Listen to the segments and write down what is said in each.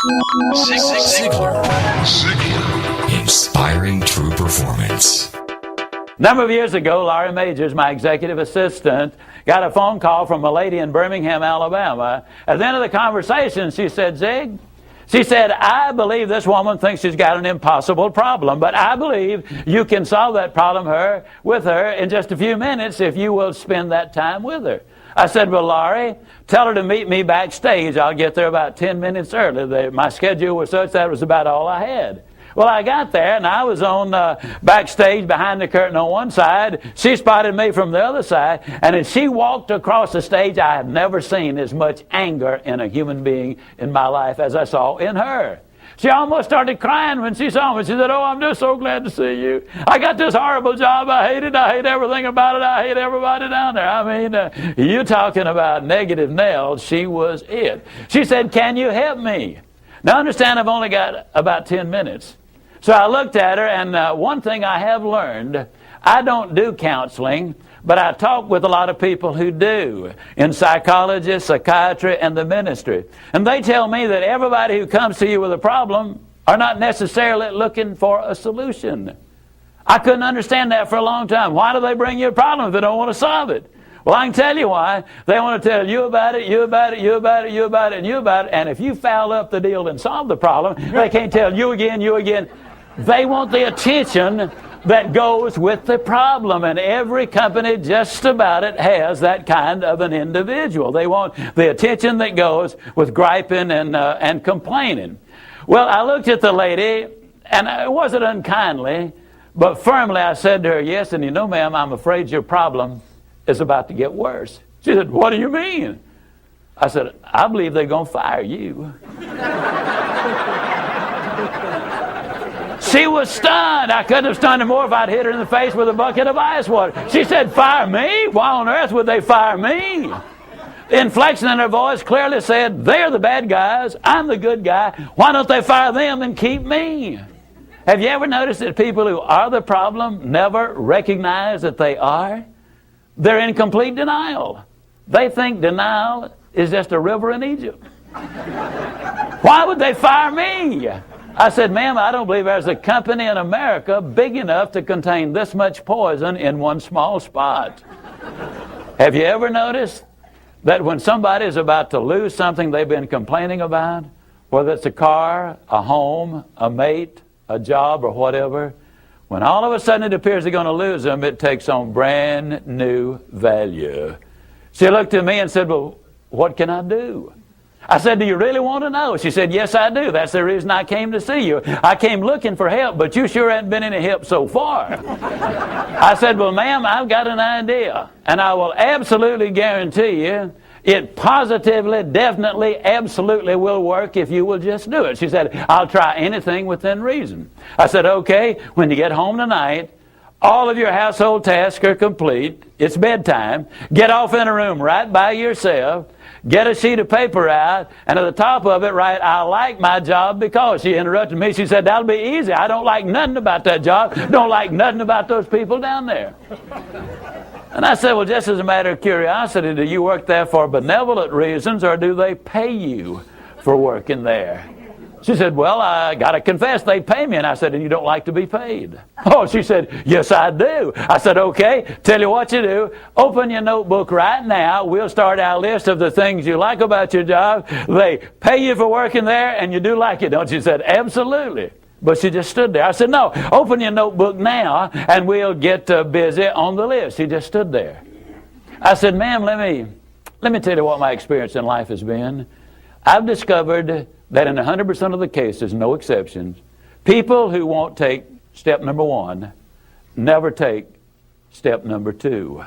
Zig Ziglar. Inspiring true performance. A number of years ago, Laurie Majors, my executive assistant, got a phone call from a lady in Birmingham, Alabama. At the end of the conversation, she said, Zig, she said, I believe this woman thinks she's got an impossible problem, but I believe you can solve that problem with her in just a few minutes if you will spend that time with her. I said, well, Laurie, tell her to meet me backstage. I'll get there about 10 minutes early. My schedule was such that was about all I had. Well, I got there, and I was on backstage behind the curtain on one side. She spotted me from the other side, and as she walked across the stage, I have never seen as much anger in a human being in my life as I saw in her. She almost started crying when she saw me. She said, oh, I'm just so glad to see you. I got this horrible job. I hate it. I hate everything about it. I hate everybody down there. I mean, you talking about negative nails. She was it. She said, can you help me? Now, understand, I've only got about 10 minutes. So I looked at her, and one thing I have learned, I don't do counseling, but I talk with a lot of people who do, in psychology, psychiatry, and the ministry. And they tell me that everybody who comes to you with a problem are not necessarily looking for a solution. I couldn't understand that for a long time. Why do they bring you a problem if they don't want to solve it? Well, I can tell you why. They want to tell you about it, you about it, you about it, you about it, and you about it. And if you foul up the deal and solve the problem, they can't tell you again, you again. They want the attention that goes with the problem, and every company just about it has that kind of an individual. They want the attention that goes with griping and complaining. Well, I looked at the lady, and it wasn't unkindly, but firmly I said to her, yes, and you know, ma'am, I'm afraid your problem is about to get worse. She said, what do you mean? I said, I believe they're going to fire you. She was stunned. I couldn't have stunned her more if I'd hit her in the face with a bucket of ice water. She said, fire me? Why on earth would they fire me? The inflection in her voice clearly said, they're the bad guys, I'm the good guy. Why don't they fire them and keep me? Have you ever noticed that people who are the problem never recognize that they are? They're in complete denial. They think denial is just a river in Egypt. Why would they fire me? I said, ma'am, I don't believe there's a company in America big enough to contain this much poison in one small spot. Have you ever noticed that when somebody is about to lose something they've been complaining about, whether it's a car, a home, a mate, a job, or whatever, when all of a sudden it appears they're going to lose them, it takes on brand new value. She looked at me and said, well, what can I do? I said, do you really want to know? She said, yes, I do. That's the reason I came to see you. I came looking for help, but you sure haven't been any help so far. I said, well, ma'am, I've got an idea, and I will absolutely guarantee you it positively, definitely, absolutely will work if you will just do it. She said, I'll try anything within reason. I said, okay, when you get home tonight, all of your household tasks are complete. It's bedtime. Get off in a room right by yourself. Get a sheet of paper out, and at the top of it, write, I like my job because. She interrupted me. She said, that'll be easy. I don't like nothing about that job. Don't like nothing about those people down there. And I said, well, just as a matter of curiosity, do you work there for benevolent reasons, or do they pay you for working there? She said, well, I got to confess, they pay me. And I said, and you don't like to be paid? Oh, she said, yes, I do. I said, okay, tell you what you do. Open your notebook right now. We'll start our list of the things you like about your job. They pay you for working there, and you do like it, don't you? She said, absolutely. But she just stood there. I said, no, open your notebook now, and we'll get busy on the list. She just stood there. I said, ma'am, let me tell you what my experience in life has been. I've discovered that in 100% of the cases, no exceptions, people who won't take step number one never take step number two.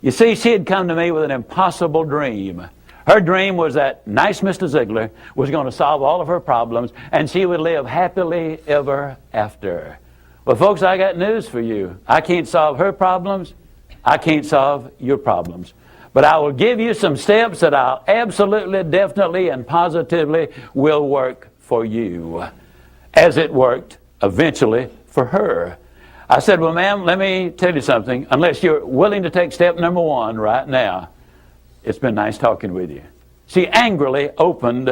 You see, she had come to me with an impossible dream. Her dream was that nice Mr. Ziglar was going to solve all of her problems, and she would live happily ever after. Well, folks, I got news for you. I can't solve her problems. I can't solve your problems. But I will give you some steps that I'll absolutely, definitely, and positively will work for you, as it worked eventually for her. I said, well, ma'am, let me tell you something. Unless you're willing to take step number one right now, it's been nice talking with you. She angrily opened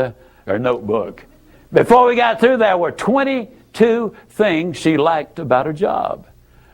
her notebook. Before we got through, there were 22 things she liked about her job.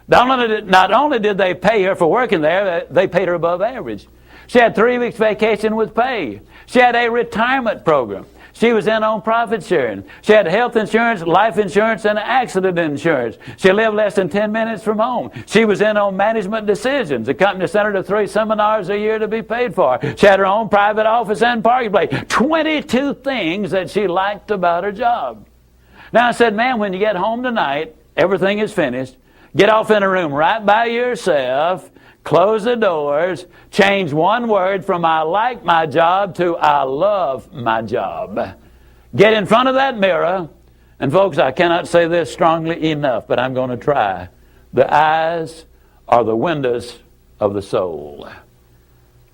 Not only did they pay her for working there, they paid her above average. She had 3 weeks vacation with pay. She had a retirement program. She was in on profit sharing. She had health insurance, life insurance, and accident insurance. She lived less than 10 minutes from home. She was in on management decisions. The company sent her to 3 seminars a year to be paid for. She had her own private office and parking place. 22 things that she liked about her job. Now I said, man, when you get home tonight, everything is finished. Get off in a room right by yourself. Close the doors, change one word from I like my job to I love my job. Get in front of that mirror, and folks, I cannot say this strongly enough, but I'm going to try. The eyes are the windows of the soul.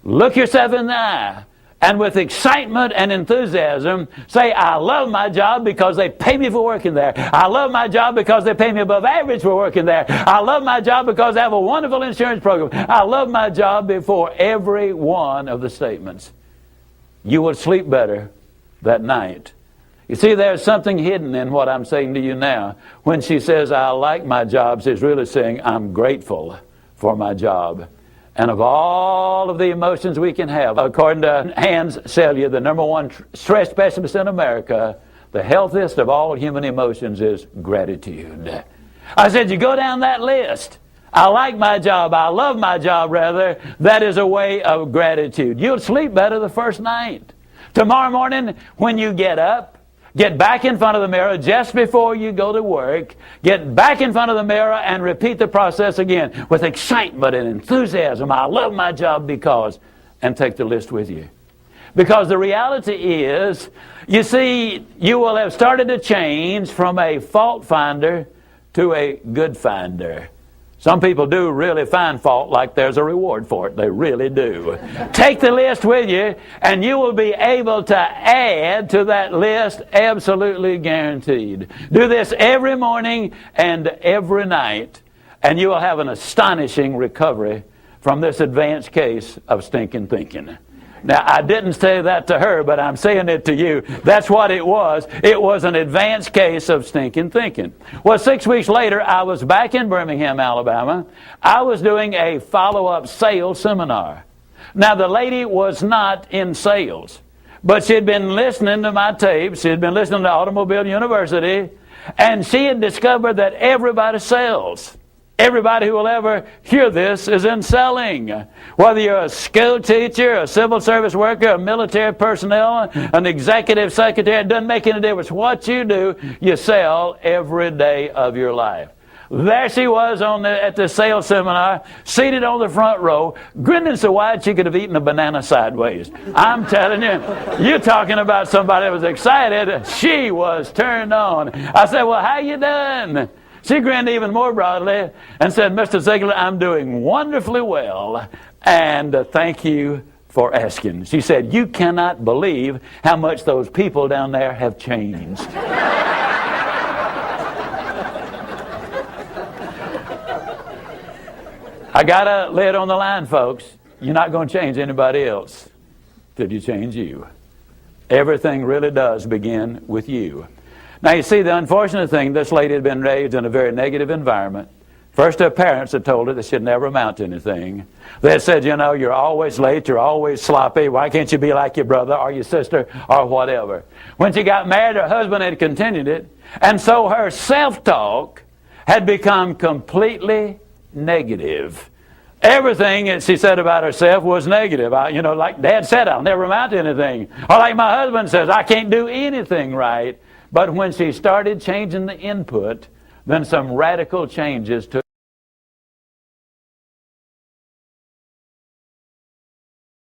Look yourself in the eye, and with excitement and enthusiasm, say, I love my job because they pay me for working there. I love my job because they pay me above average for working there. I love my job because they have a wonderful insurance program. I love my job before every one of the statements. You will sleep better that night. You see, there's something hidden in what I'm saying to you now. When she says, I like my job, she's really saying, I'm grateful for my job. And of all of the emotions we can have, according to Hans Selye, the number one stress specialist in America, the healthiest of all human emotions is gratitude. I said, you go down that list. I like my job. I love my job, rather. That is a way of gratitude. You'll sleep better the first night. Tomorrow morning, when you get up, get back in front of the mirror just before you go to work. Get back in front of the mirror and repeat the process again with excitement and enthusiasm. I love my job because, and take the list with you. Because the reality is, you see, you will have started to change from a fault finder to a good finder. Some people do really find fault like there's a reward for it. They really do. Take the list with you, and you will be able to add to that list, absolutely guaranteed. Do this every morning and every night, and you will have an astonishing recovery from this advanced case of stinking thinking. Now, I didn't say that to her, but I'm saying it to you. That's what it was. It was an advanced case of stinking thinking. Well, 6 weeks later, I was back in Birmingham, Alabama. I was doing a follow-up sales seminar. Now, the lady was not in sales, but she had been listening to my tapes. She had been listening to Automobile University, and she had discovered that everybody sells. Everybody who will ever hear this is in selling. Whether you're a school teacher, a civil service worker, a military personnel, an executive secretary, it doesn't make any difference. What you do, you sell every day of your life. There she was at the sales seminar, seated on the front row, grinning so wide she could have eaten a banana sideways. I'm telling you, you're talking about somebody that was excited. She was turned on. I said, well, how you doing? She grinned even more broadly and said, Mr. Ziglar, I'm doing wonderfully well, and thank you for asking. She said, you cannot believe how much those people down there have changed. I got to lay it on the line, folks. You're not going to change anybody else till you change you. Everything really does begin with you. Now, you see, the unfortunate thing, this lady had been raised in a very negative environment. First, her parents had told her that she'd never amount to anything. They had said, you know, you're always late, you're always sloppy, why can't you be like your brother or your sister or whatever? When she got married, her husband had continued it, and so her self-talk had become completely negative. Everything that she said about herself was negative. Like Dad said, I'll never amount to anything. Or like my husband says, I can't do anything right. But when she started changing the input, then some radical changes took